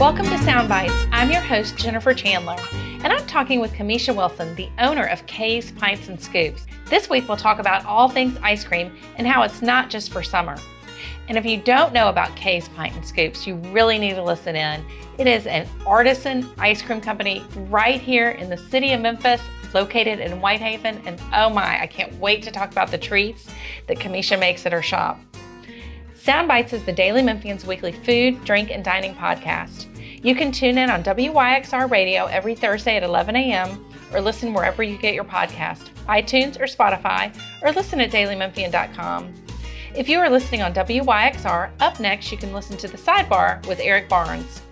Welcome to Sound Bites. I'm your host, Jennifer Chandler, and I'm talking with Kameisha Wilson, the owner of Kaye's Pints and Scoops. This week, we'll talk about all things ice cream and how it's not just for summer. And if you don't know about Kaye's Pint and Scoops, you really need to listen in. It is an artisan ice cream company right here in the city of Memphis, located in Whitehaven. And oh my, I can't wait to talk about the treats that Kameisha makes at her shop. Sound Bites is the Daily Memphian's weekly food, drink, and dining podcast. You can tune in on WYXR Radio every Thursday at 11 a.m. or listen wherever you get your podcast, iTunes or Spotify, or listen at dailymemphian.com. If you are listening on WYXR, up next you can listen to The Sidebar with Eric Barnes.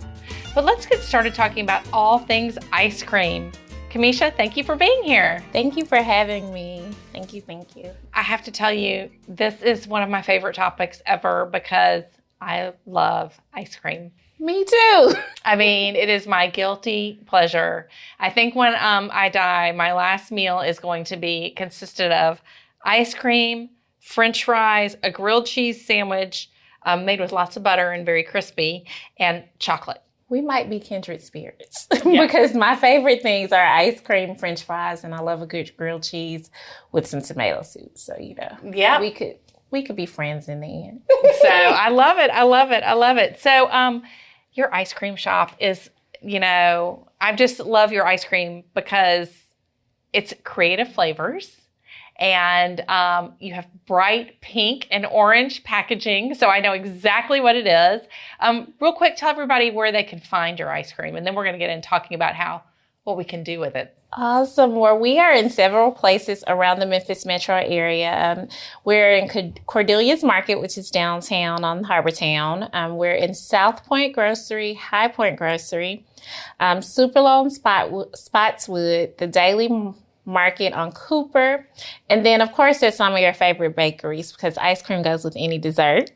But let's get started talking about all things ice cream. Kameisha, thank you for being here. Thank you for having me. Thank you. I have to tell you, this is one of my favorite topics ever because I love ice cream. Me too. I mean, it is my guilty pleasure. I think when I die, my last meal is going to be consisted of ice cream, French fries, a grilled cheese sandwich made with lots of butter and very crispy, and chocolate. We might be kindred spirits because my favorite things are ice cream, French fries, and I love a good grilled cheese with some tomato soup. So, yeah, we could be friends in the end. So I love it. So your ice cream shop is, I just love your ice cream because it's creative flavors. And you have bright pink and orange packaging, so I know exactly what it is. Real quick, tell everybody where they can find your ice cream, and then we're going to get into talking about what we can do with it. Awesome. Well, we are in several places around the Memphis metro area. We're in Cordelia's Market, which is downtown on Harbor Town. We're in South Point Grocery, High Point Grocery, Superlow Spotswood, the Daily Market on Cooper. And then, of course, there's some of your favorite bakeries because ice cream goes with any dessert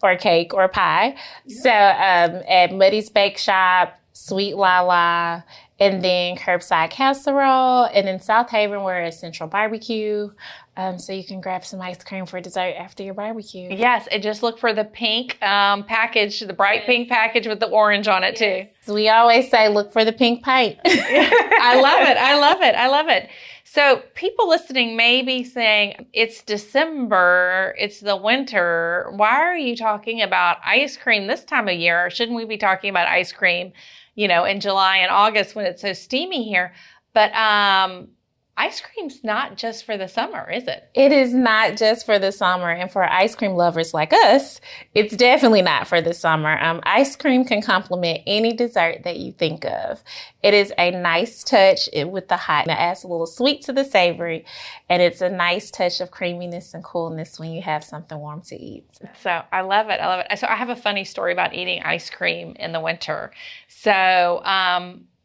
or cake or pie. Yeah. So at Muddy's Bake Shop, Sweet Lala, and then Curbside Casserole. And in South Haven, we're at Central Barbecue. So you can grab some ice cream for dessert after your barbecue. Yes, and just look for the pink package, the bright pink package with the orange on it too. So we always say, look for the pink pint. I love it. So people listening may be saying, it's December, it's the winter. Why are you talking about ice cream this time of year? Or shouldn't we be talking about ice cream, in July and August when it's so steamy here? But ice cream's not just for the summer, is it? It is not just for the summer. And for ice cream lovers like us, it's definitely not for the summer. Ice cream can complement any dessert that you think of. It is a nice touch with the hot. It adds a little sweet to the savory. And it's a nice touch of creaminess and coolness when you have something warm to eat. So I love it. So I have a funny story about eating ice cream in the winter. So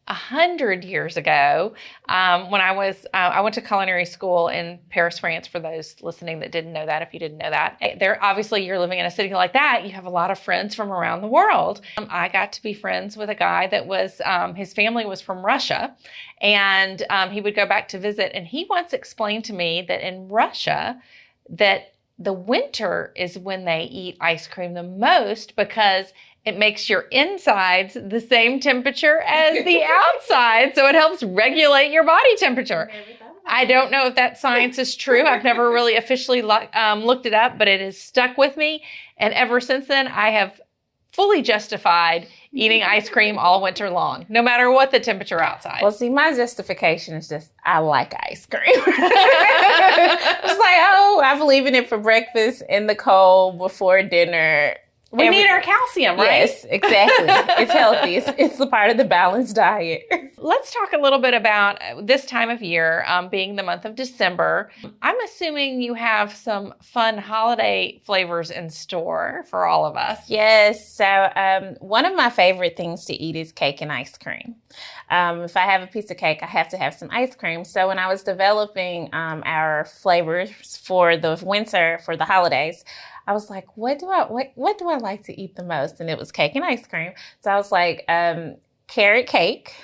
100 years ago, when I went to culinary school in Paris, France, for those listening that didn't know that, if you didn't know that. Obviously, you're living in a city like that, you have a lot of friends from around the world. I got to be friends with a guy that was, his family was from Russia, and he would go back to visit, and he once explained to me that in Russia, that the winter is when they eat ice cream the most because it makes your insides the same temperature as the outside, so it helps regulate your body temperature. I don't know if that science is true. I've never really officially looked it up, but it has stuck with me. And ever since then, I have fully justified eating ice cream all winter long, no matter what the temperature outside. Well, see, my justification is just, I like ice cream. It's like, I believe in it for breakfast, in the cold, before dinner. We need our calcium, right? Yes, exactly. It's healthy. It's a part of the balanced diet. Let's talk a little bit about this time of year, being the month of December. I'm assuming you have some fun holiday flavors in store for all of us. Yes. So one of my favorite things to eat is cake and ice cream. If I have a piece of cake, I have to have some ice cream. So when I was developing our flavors for the winter, for the holidays, I was like, what do I like to eat the most? And it was cake and ice cream. So I was like, carrot cake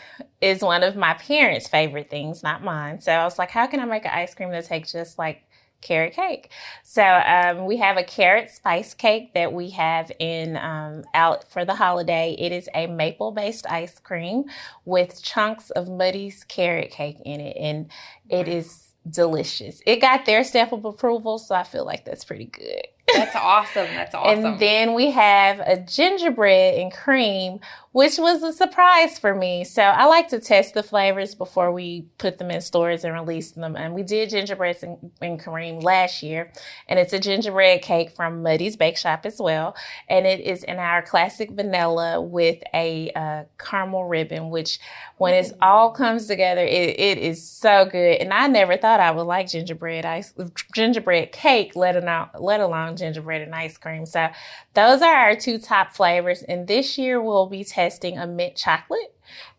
is one of my parents' favorite things, not mine. So I was like, how can I make an ice cream that tastes just like carrot cake. So we have a carrot spice cake that we have in out for the holiday. It is a maple-based ice cream with chunks of Muddy's carrot cake in it, and it is delicious. It got their stamp of approval, so I feel like that's pretty good. That's awesome. That's awesome. And then we have a gingerbread and cream, which was a surprise for me. So I like to test the flavors before we put them in stores and release them. And we did gingerbread and cream last year. And it's a gingerbread cake from Muddy's Bake Shop as well. And it is in our classic vanilla with a caramel ribbon, which when it all comes together, it is so good. And I never thought I would like gingerbread cake, let alone gingerbread and ice cream. So those are our two top flavors. And this year we'll be testing a mint chocolate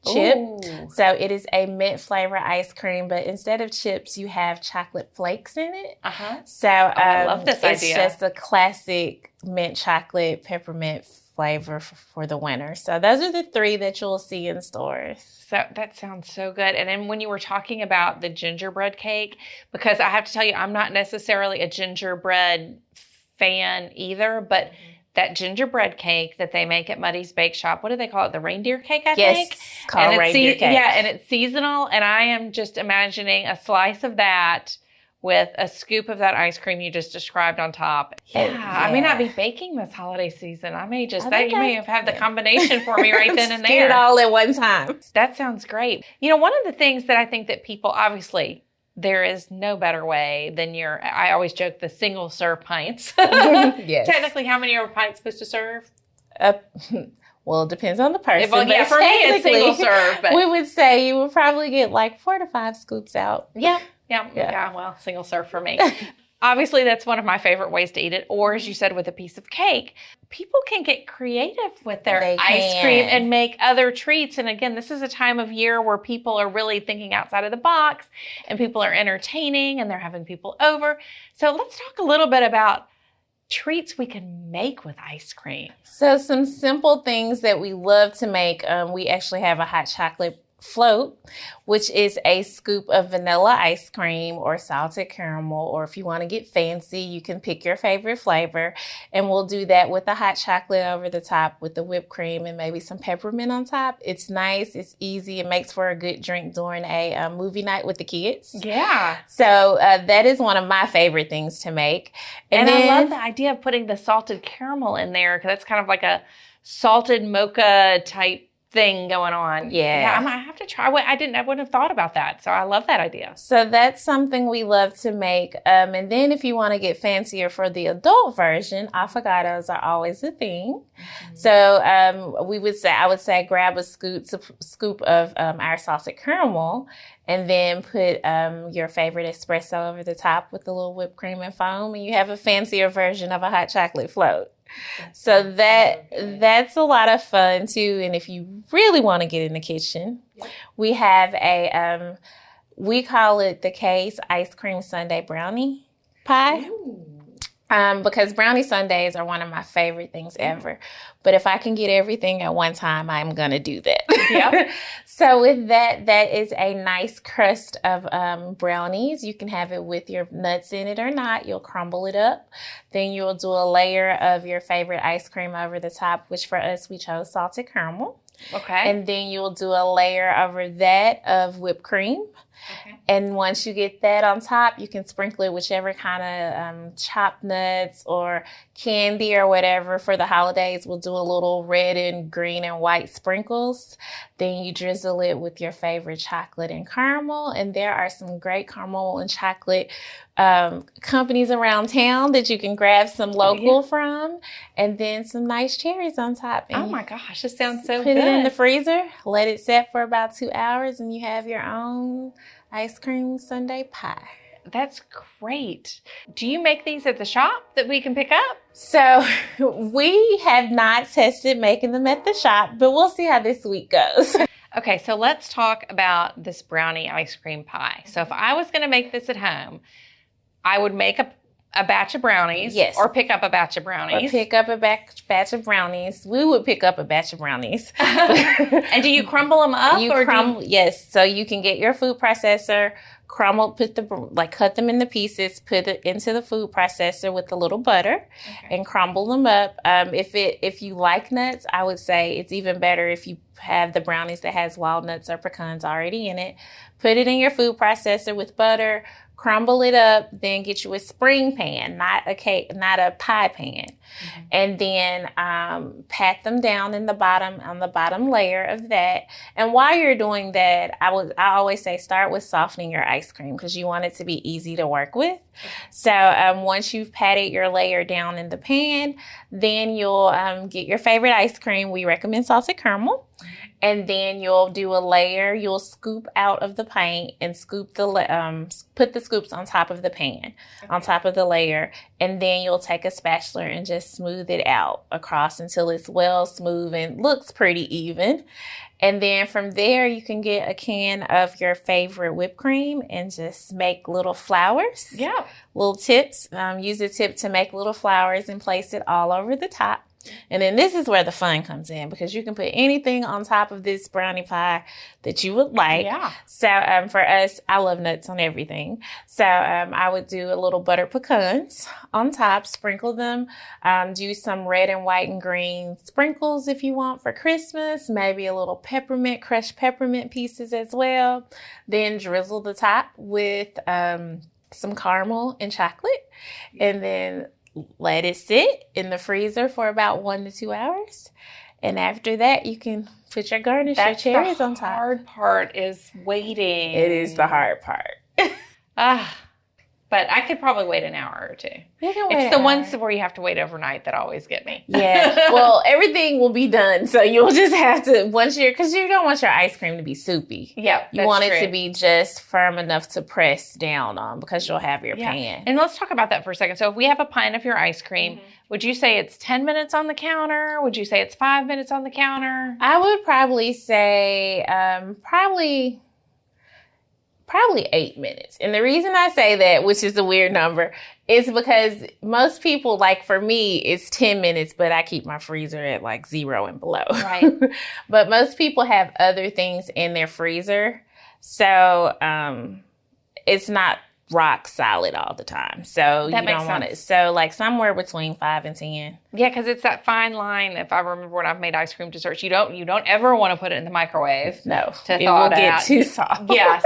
chip. Ooh. So it is a mint flavor ice cream, but instead of chips, you have chocolate flakes in it. So I love this idea. It's just a classic mint chocolate peppermint flavor for the winter. So those are the three that you'll see in stores. So that sounds so good. And then when you were talking about the gingerbread cake, because I have to tell you, I'm not necessarily a gingerbread fan either, but that gingerbread cake that they make at Muddy's Bake Shop, what do they call it? The reindeer cake, I think? Yes, called reindeer cake. Yeah, and it's seasonal, and I am just imagining a slice of that with a scoop of that ice cream you just described on top. Yeah. I may not be baking this holiday season. I may just, you may have the combination for me right then and there. Get it all at one time. That sounds great. You know, one of the things that I think that people, obviously, there is no better way than I always joke, the single serve pints. Yes. Technically, how many are a pint supposed to serve? Well, it depends on the person. Well, yeah, for me, it's single serve. But we would say you would probably get like 4 to 5 scoops out. Yeah, well, single serve for me. Obviously, that's one of my favorite ways to eat it. Or, as you said, with a piece of cake. People can get creative with their ice cream and make other treats. And again, this is a time of year where people are really thinking outside of the box and people are entertaining and they're having people over. So let's talk a little bit about treats we can make with ice cream. So some simple things that we love to make. We actually have a hot chocolate float, which is a scoop of vanilla ice cream or salted caramel, or if you want to get fancy, you can pick your favorite flavor, and we'll do that with the hot chocolate over the top with the whipped cream and maybe some peppermint on top. It's nice, it's easy, it makes for a good drink during a movie night with the kids. Yeah. So that is one of my favorite things to make. And then, I love the idea of putting the salted caramel in there, because that's kind of like a salted mocha type thing going on. Yeah. I might have to try. I wouldn't have thought about that. So I love that idea. So that's something we love to make. And then if you want to get fancier for the adult version, affogatos are always a thing. Mm-hmm. So I would say grab a scoop of our salted caramel and then put your favorite espresso over the top with a little whipped cream and foam, and you have a fancier version of a hot chocolate float. So that's a lot of fun too. And if you really want to get in the kitchen, we have we call it the Kaye's ice cream sundae brownie pie. Ooh. Because brownie sundaes are one of my favorite things ever. But if I can get everything at one time, I'm going to do that. Yep. So with that is a nice crust of brownies. You can have it with your nuts in it or not. You'll crumble it up. Then you'll do a layer of your favorite ice cream over the top, which for us, we chose salted caramel. Okay. And then you'll do a layer over that of whipped cream. Okay. And once you get that on top, you can sprinkle it whichever kind of chopped nuts or candy or whatever. For the holidays, we'll do a little red and green and white sprinkles. Then you drizzle it with your favorite chocolate and caramel. And there are some great caramel and chocolate companies around town that you can grab some local from. And then some nice cherries on top. And oh my gosh, this sounds so good. Put it in the freezer, let it set for about 2 hours, and you have your own ice cream sundae pie. That's great. Do you make these at the shop that we can pick up? So we have not tested making them at the shop, but we'll see how this week goes. Okay, so let's talk about this brownie ice cream pie. So if I was going to make this at home, I would make a batch of brownies. Yes. Or pick up a batch of brownies. Or pick up a batch of brownies. We would pick up a batch of brownies. And do you crumble them up? Yes. So you can get your food processor, cut them into pieces, put it into the food processor with a little butter, and crumble them up. If you like nuts, I would say it's even better if you have the brownies that has walnuts or pecans already in it. Put it in your food processor with butter, crumble it up, then get you a spring pan, not a pie pan. And then pat them down on the bottom layer of that. And while you're doing that, I always say start with softening your ice cream because you want it to be easy to work with. So once you've patted your layer down in the pan, then you'll get your favorite ice cream. We recommend salted caramel. And then you'll do a layer. You'll scoop out of the paint and put the scoops on top of the pan, on top of the layer. And then you'll take a spatula and just smooth it out across until it's well smooth and looks pretty even. And then from there, you can get a can of your favorite whipped cream and just make little flowers. Yeah. Little tips. Use a tip to make little flowers and place it all over the top. And then this is where the fun comes in because you can put anything on top of this brownie pie that you would like. Yeah. So for us, I love nuts on everything. So I would do a little butter pecans on top, sprinkle them, do some red and white and green sprinkles if you want for Christmas, maybe a little crushed peppermint pieces as well. Then drizzle the top with some caramel and chocolate, and then let it sit in the freezer for about 1 to 2 hours. And after that, you can put your garnish, your cherries on top. The hard part is waiting. It is the hard part. But I could probably wait an hour or two. You can wait it's the ones where you have to wait overnight that always get me. Yeah. Well, everything will be done. So you'll just have to, because you don't want your ice cream to be soupy. Yep. You want it to be just firm enough to press down on because you'll have your pan. And let's talk about that for a second. So if we have a pint of your ice cream, would you say it's 10 minutes on the counter? Would you say it's 5 minutes on the counter? I would probably say probably 8 minutes. And the reason I say that, which is a weird number, is because most people, like for me, it's 10 minutes, but I keep my freezer at like 0 and below. Right. But most people have other things in their freezer. So it's not rock solid all the time. So that you don't want it. So like somewhere between 5 and 10. Yeah, because it's that fine line. If I remember when I've made ice cream desserts, you don't ever want to put it in the microwave. No, to it thaw will it get out. too soft. Yes,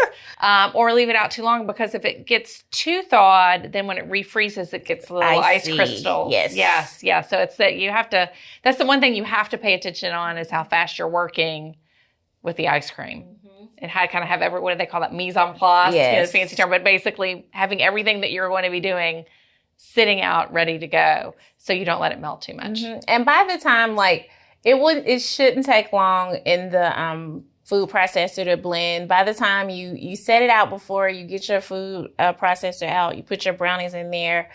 or leave it out too long because if it gets too thawed, then when it refreezes, it gets little ice crystals. Yes. So it's that you have to. That's the one thing you have to pay attention on is how fast you're working with the ice cream. It had kind of have what do they call that? Mise en place. Yes. Fancy term, but basically having everything that you're going to be doing sitting out ready to go so you don't let it melt too much. And by the time it shouldn't take long in the food processor to blend. By the time you set it out before you get your food processor out, you put your brownies in there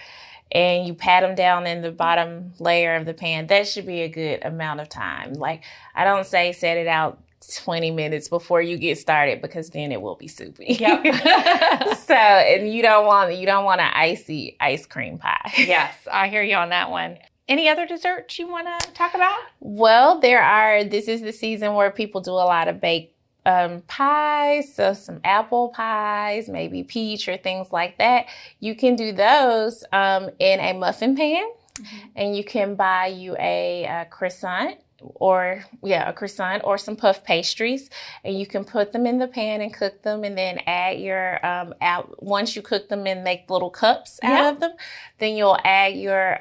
and you pat them down in the bottom layer of the pan. That should be a good amount of time. Like I don't say set it out 20 minutes before you get started because then it will be soupy. Yep. And you don't want an icy ice cream pie. Yes, I hear you on that one. Any other desserts you want to talk about? Well, this is the season where people do a lot of baked pies, so some apple pies, maybe peach or things like that. You can do those in a muffin pan, and you can buy you a croissant or some puff pastries, and you can put them in the pan and cook them, and then add your once you cook them and make little cups out of them, then you'll add your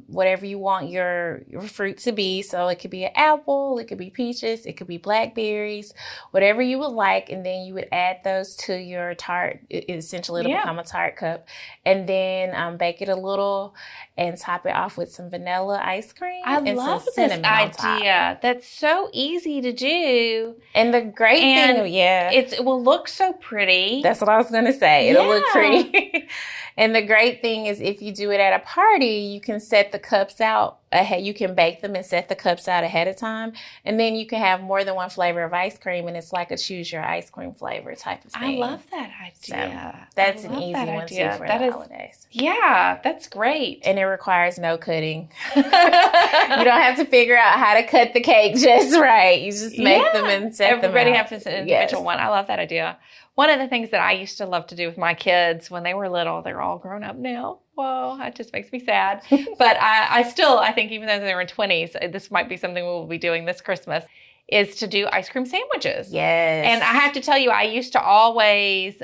whatever you want your fruit to be. So it could be an apple, it could be peaches, it could be blackberries, whatever you would like, and then you would add those to your tart. Essentially, it'll become a tart cup, and then bake it a little and top it off with some vanilla ice cream. I and love some this cinnamon on top. idea. That's so easy to do. And the great thing, it will look so pretty. That's what I was going to say. It'll look pretty. And the great thing is if you do it at a party, you can set the cups out ahead. You can bake them and set the cups out ahead of time. And then you can have more than one flavor of ice cream. And it's like a choose your ice cream flavor type of thing. I love that idea. So that's an easy one too for the holidays. Yeah, that's great. And it requires no cutting. You don't have to figure out how to cut the cake just right. You just make them and set them out. Everybody has an individual one. I love that idea. one of the things that I used to love to do with my kids when they were little, they're all grown up now. Whoa, that just makes me sad. But I think even though they're in 20s, this might be something we will be doing this Christmas, is to do ice cream sandwiches. Yes. And I have to tell you, I used to always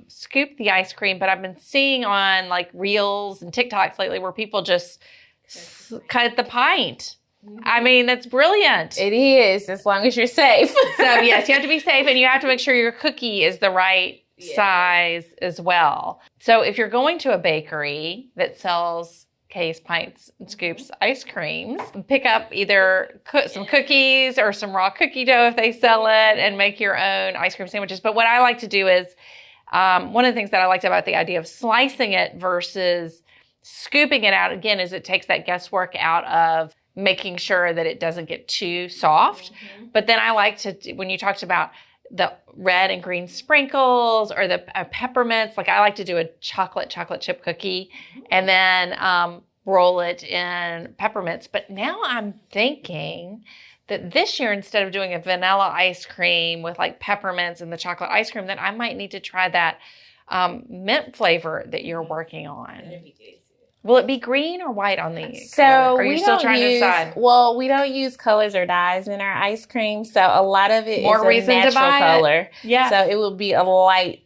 scoop the ice cream, but I've been seeing on like Reels and TikToks lately where people just cut the pint. I mean, that's brilliant. It is, as long as you're safe. So, yes, you have to be safe, and you have to make sure your cookie is the right size as well. So if you're going to a bakery that sells Kaye's Pints and Scoops ice creams, pick up either some cookies or some raw cookie dough if they sell it, and make your own ice cream sandwiches. But what I like to do is, one of the things that I liked about the idea of slicing it versus scooping it out, again, is it takes that guesswork out of making sure that it doesn't get too soft. But then I like to, when you talked about the red and green sprinkles or the peppermints, like I like to do a chocolate chip cookie and then roll it in peppermints. But now I'm thinking that this year, instead of doing a vanilla ice cream with like peppermints and the chocolate ice cream, that I might need to try that mint flavor that you're working on. Will it be green or white on the So color? Are you still trying to decide? Well, we don't use colors or dyes in our ice cream, so a lot of it More is a reason to natural buy color. Yeah. So it will be a light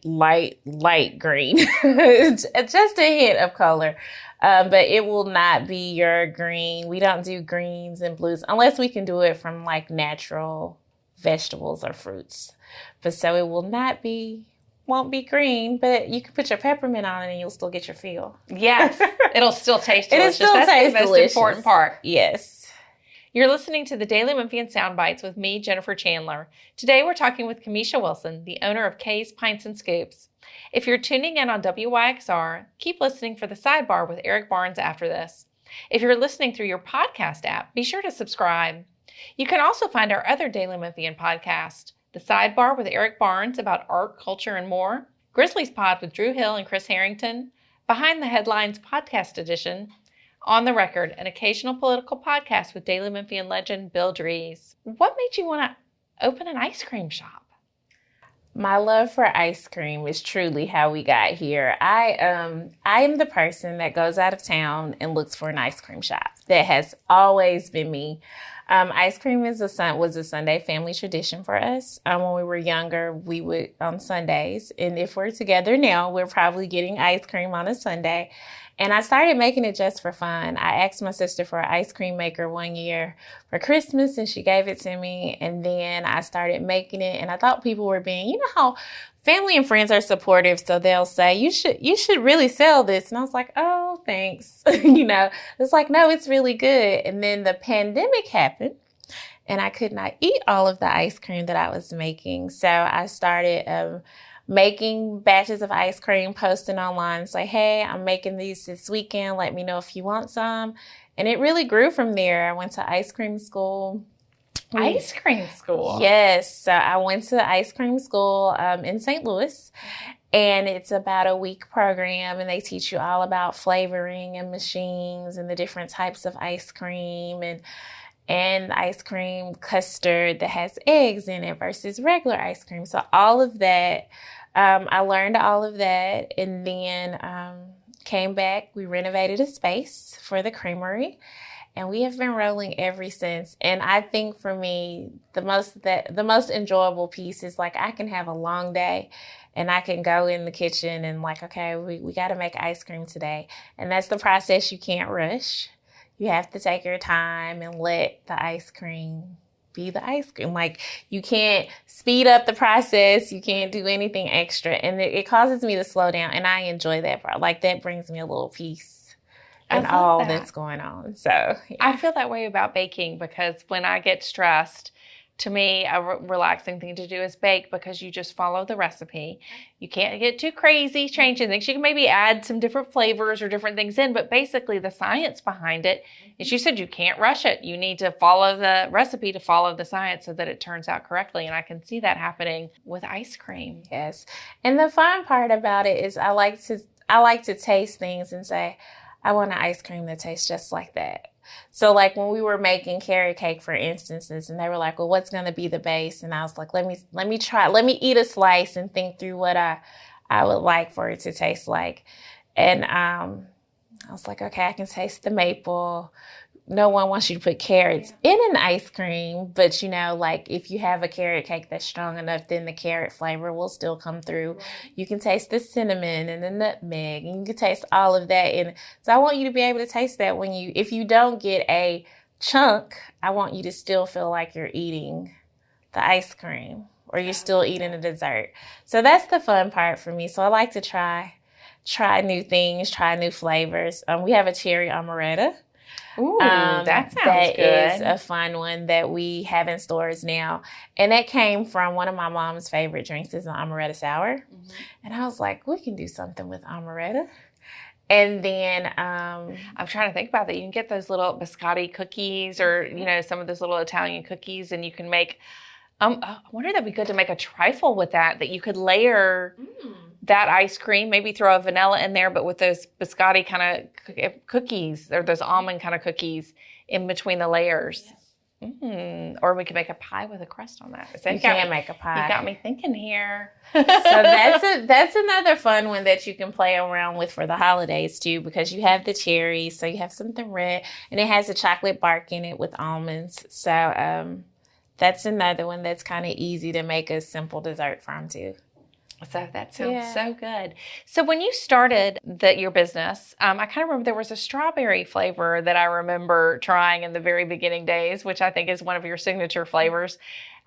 green, just a hint of color. But it will not be your green. We don't do greens and blues unless we can do it from like natural vegetables or fruits. But so it will not be. Won't be green, but you can put your peppermint on it and you'll still get your feel. Yes. It'll still taste delicious. It'll still That's taste the most delicious. important part. Yes. You're listening to the Daily Memphian Sound Bites with me, Jennifer Chandler. Today we're talking with Kameisha Wilson, the owner of Kaye's Pints and Scoops. If you're tuning in on WYXR, keep listening for the sidebar with Eric Barnes after this. If you're listening through your podcast app, be sure to subscribe. You can also find our other Daily Memphian podcast, The Sidebar with Eric Barnes about art, culture, and more, Grizzlies Pod with Drew Hill and Chris Harrington, Behind the Headlines Podcast Edition, On the Record, an occasional political podcast with Daily Memphian legend Bill Dries. What made you want to open an ice cream shop? My love for ice cream is truly how we got here. I am the person that goes out of town and looks for an ice cream shop. That has always been me. Ice cream was a Sunday family tradition for us. When we were younger, we would on Sundays, and if we're together now, we're probably getting ice cream on a Sunday. And I started making it just for fun. I asked my sister for an ice cream maker one year for Christmas, and she gave it to me. And then I started making it, and I thought people were being, you know how family and friends are supportive, so they'll say, you should really sell this. And I was like, oh, thanks. It's like, no, it's really good. And then the pandemic happened, and I could not eat all of the ice cream that I was making. So I started making batches of ice cream, posting online, say, hey, I'm making these this weekend. Let me know if you want some. And it really grew from there. I went to ice cream school. Ice cream school? Yes. So I went to ice cream school in St. Louis, and it's about a week program, and they teach you all about flavoring and machines and the different types of ice cream and ice cream custard that has eggs in it versus regular ice cream. So all of that, I learned all of that, and then came back. We renovated a space for the creamery, and we have been rolling ever since. And I think for me, the most enjoyable piece is like I can have a long day and I can go in the kitchen and like, okay, we got to make ice cream today. And that's the process you can't rush. You have to take your time and let the ice cream be the ice cream. Like, you can't speed up the process. You can't do anything extra. And it causes me to slow down. And I enjoy that part. Like, that brings me a little peace in all that's going on. So yeah. I feel that way about baking, because when I get stressed, to me, a relaxing thing to do is bake, because you just follow the recipe. You can't get too crazy changing things. You can maybe add some different flavors or different things in, but basically the science behind it is, you said, you can't rush it. You need to follow the recipe to follow the science so that it turns out correctly. And I can see that happening with ice cream. Yes. And the fun part about it is I like to taste things and say, I want an ice cream that tastes just like that. So like when we were making carrot cake, for instances, and they were like, well, what's going to be the base? And I was like, let me eat a slice and think through what I would like for it to taste like. And I was like, okay, I can taste the maple. No one wants you to put carrots in an ice cream, but like if you have a carrot cake that's strong enough, then the carrot flavor will still come through. You can taste the cinnamon and the nutmeg, and you can taste all of that. And so I want you to be able to taste that if you don't get a chunk, I want you to still feel like you're eating the ice cream or you're still eating a dessert. So that's the fun part for me. So I like to try new things, try new flavors. We have a cherry amaretto. Ooh, that sounds good. That is a fun one that we have in stores now. And that came from one of my mom's favorite drinks is an amaretto sour. Mm-hmm. And I was like, we can do something with amaretto. And then I'm trying to think about that. You can get those little biscotti cookies or, some of those little Italian cookies, and you can make, I wonder that'd be good to make a trifle with that you could layer that ice cream, maybe throw a vanilla in there, but with those biscotti kind of cookies or those almond kind of cookies in between the layers. Yes. Or we could make a pie with a crust on that. So you can make a pie. You got me thinking here. So that's another fun one that you can play around with for the holidays too, because you have the cherries, so you have something red, and it has a chocolate bark in it with almonds. So that's another one that's kind of easy to make a simple dessert from too. So that sounds so good. So when you started your business, I kind of remember there was a strawberry flavor that I remember trying in the very beginning days, which I think is one of your signature flavors.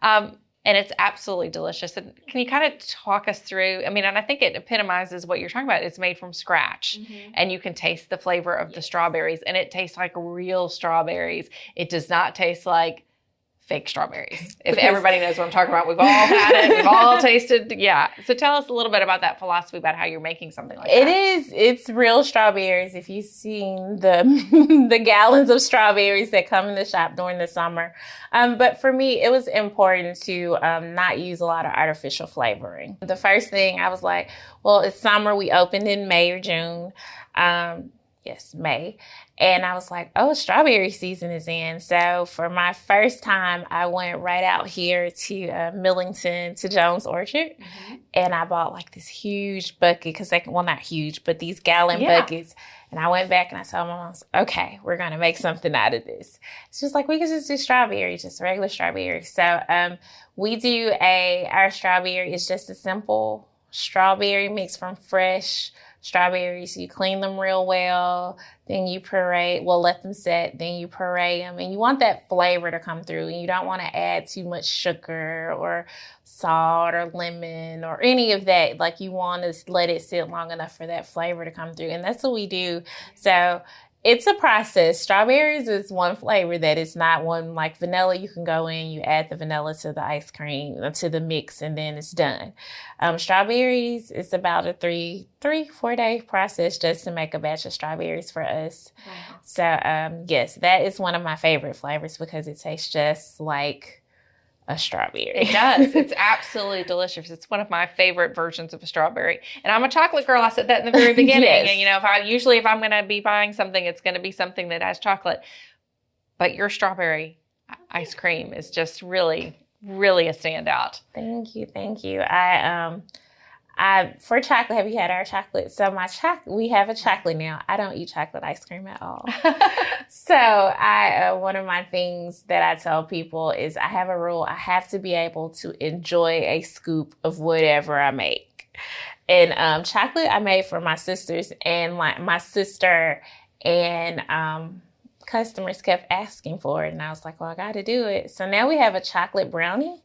And it's absolutely delicious. And can you kind of talk us through, and I think it epitomizes what you're talking about. It's made from scratch, and you can taste the flavor of the strawberries, and it tastes like real strawberries. It does not taste like fake strawberries. If everybody knows what I'm talking about, we've all had it, we've all tasted. Yeah. So tell us a little bit about that philosophy about how you're making something like that. It's real strawberries. If you've seen the gallons of strawberries that come in the shop during the summer. But for me, it was important to not use a lot of artificial flavoring. The first thing I was like, well, it's summer. We opened in May or June. Yes, May. And I was like, oh, strawberry season is in. So for my first time, I went right out here to Millington to Jones Orchard. And I bought like this huge bucket not huge, but these gallon buckets. And I went back and I told my mom, okay, we're going to make something out of this. It's just like, we can just do strawberries, just regular strawberries. So we do our strawberry is just a simple strawberry mix from fresh strawberries. You clean them real well, then you let them set, then you puree them, and you want that flavor to come through, and you don't want to add too much sugar or salt or lemon or any of that. Like, you want to let it sit long enough for that flavor to come through, and that's what we do. So it's a process. Strawberries is one flavor that is not one like vanilla. You can go in, you add the vanilla to the ice cream, to the mix, and then it's done. Strawberries, it's about a 3-4 day process just to make a batch of strawberries for us. Wow. So yes, that is one of my favorite flavors because it tastes just like a strawberry. It does. It's absolutely delicious. It's one of my favorite versions of a strawberry. And I'm a chocolate girl. I said that in the very beginning. Yes. And, if I'm going to be buying something, it's going to be something that has chocolate. But your strawberry ice cream is just really, really a standout. Thank you. For chocolate, have you had our chocolate? So we have a chocolate now. I don't eat chocolate ice cream at all. So one of my things that I tell people is I have a rule. I have to be able to enjoy a scoop of whatever I make. And chocolate I made for my sisters, and my sister and customers kept asking for it. And I was like, well, I got to do it. So now we have a chocolate brownie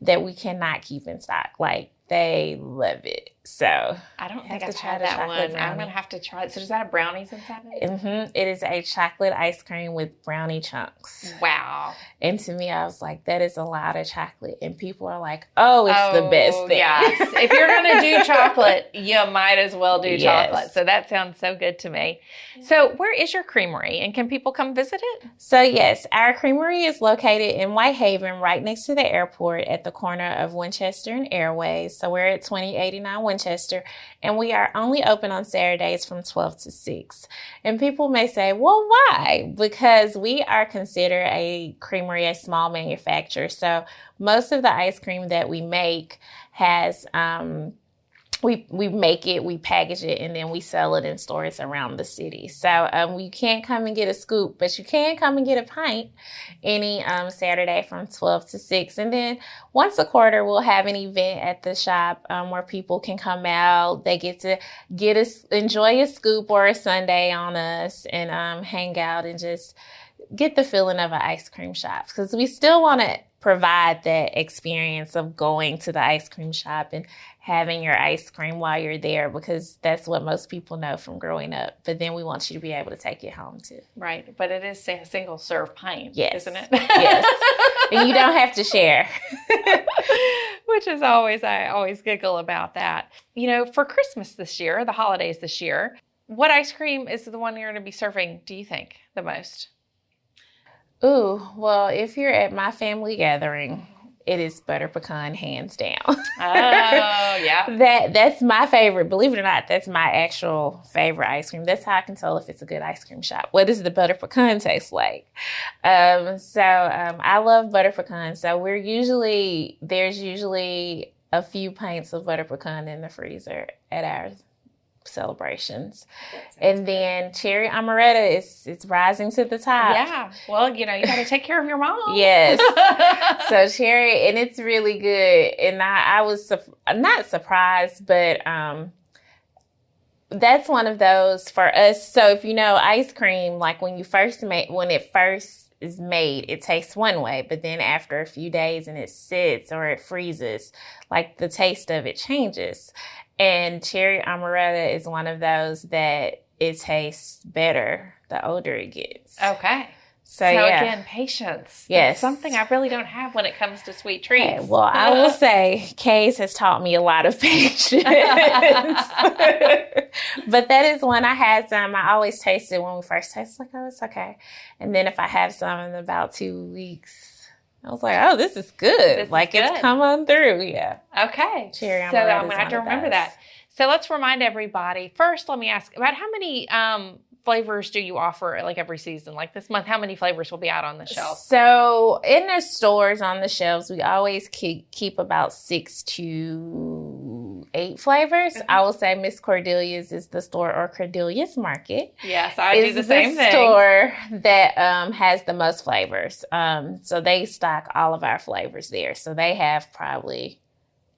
that we cannot keep in stock. Like, they love it. So I don't think I've tried that one. Brownie. I'm going to have to try it. So does that have brownies inside of it? Mm-hmm. It is a chocolate ice cream with brownie chunks. Wow. And to me, I was like, that is a lot of chocolate. And people are like, oh, it's the best thing. Yes. If you're going to do chocolate, you might as well do chocolate. So that sounds so good to me. So where is your creamery, and can people come visit it? So yes, our creamery is located in Whitehaven, right next to the airport at the corner of Winchester and Airways. So we're at 2089 Winchester, and we are only open on Saturdays from 12 to 6. And people may say, well, why? Because we are considered a creamery, a small manufacturer. So most of the ice cream that we make has we make it, we package it, and then we sell it in stores around the city. So you can't come and get a scoop, but you can come and get a pint any Saturday from 12 to 6. And then once a quarter, we'll have an event at the shop where people can come out. They get to enjoy a scoop or a sundae on us and hang out and just get the feeling of an ice cream shop, because we still want to provide that experience of going to the ice cream shop and having your ice cream while you're there, because that's what most people know from growing up. But then we want you to be able to take it home too. Right. But it is a single serve pint, yes. Isn't it? Yes. And you don't have to share. Which is I always giggle about that. You know, for Christmas this year, the holidays this year, what ice cream is the one you're going to be serving, do you think, the most? Ooh, well, if you're at my family gathering, it is butter pecan, hands down. Oh, yeah. That's my favorite. Believe it or not, that's my actual favorite ice cream. That's how I can tell if it's a good ice cream shop. What does the butter pecan taste like? I love butter pecan. So there's usually a few pints of butter pecan in the freezer at our celebrations. And then cherry amaretto is rising to the top. Yeah. Well, you got to take care of your mom. Yes. So cherry, and it's really good. And I was not surprised, but that's one of those for us. So if you know ice cream, like when it first is made, it tastes one way, but then after a few days and it sits or it freezes, like the taste of it changes. And cherry amaretto is one of those that it tastes better the older it gets. Okay. So yeah. Again, patience. Yes. That's something I really don't have when it comes to sweet treats. Okay, well, I will say Kaye has taught me a lot of patience. But that is when I had some. I always taste it when we first taste like, oh, it's okay. And then if I have some in about 2 weeks, I was like, oh, this is good. It's come on through. Yeah. Okay. Cherry amaretto. So I'm going to have to remember that. So let's remind everybody. First, let me ask about how many flavors do you offer like every season? Like this month, how many flavors will be out on the shelf? So in the stores on the shelves, we always keep about 6 to 8 flavors. Mm-hmm. I will say Miss Cordelia's is the store, or Cordelia's Market. Yes, I do the same thing. Store that has the most flavors. So they stock all of our flavors there. So they have probably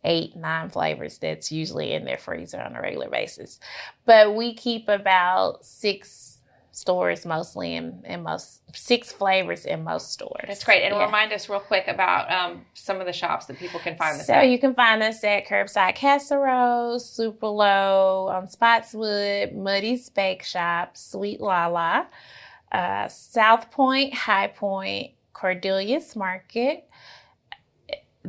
8-9 flavors that's usually in their freezer on a regular basis. But we keep about 6 stores mostly, in most 6 flavors in most stores. That's great. And remind us real quick about some of the shops that people can find us at. So you can find us at Curbside Casserole, Super Low, on Spotswood, Muddy's Bake Shop, Sweet Lala, South Point, High Point, Cordelia's Market,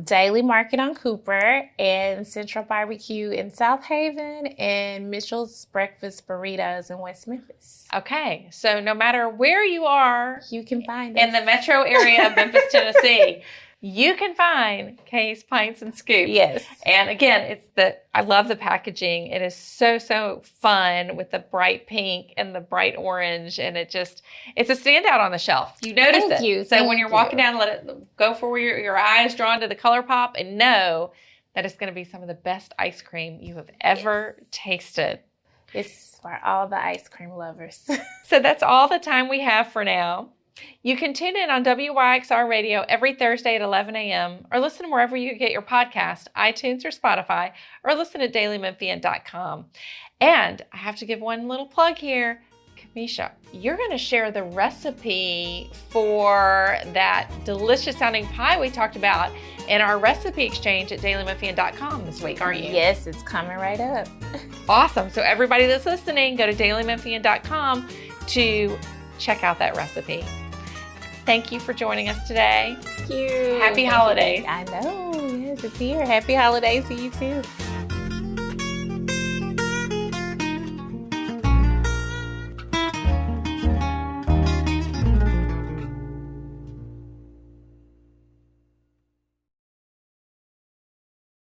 Daily Market on Cooper, and Central Barbecue in South Haven, and Mitchell's Breakfast Burritos in West Memphis. Okay, so no matter where you are, you can find us in the metro area of Memphis, Tennessee. You can find Kaye's Pints and Scoops. Yes. And again, I love the packaging. It is so fun with the bright pink and the bright orange. And it's a standout on the shelf. You notice it. Thank you. So when you're walking down, let it go for where your eye is drawn to the color pop, and know that it's going to be some of the best ice cream you have ever tasted. It's for all the ice cream lovers. So that's all the time we have for now. You can tune in on WYXR Radio every Thursday at 11 a.m. or listen wherever you get your podcast, iTunes or Spotify, or listen at dailymemphian.com. And I have to give one little plug here. Kameisha, you're going to share the recipe for that delicious sounding pie we talked about in our recipe exchange at dailymemphian.com this week, aren't you? Yes, it's coming right up. Awesome. So everybody that's listening, go to dailymemphian.com to check out that recipe. Thank you for joining us today. Thank you. Happy holidays. I know. Yes, it's here. Happy holidays to you too.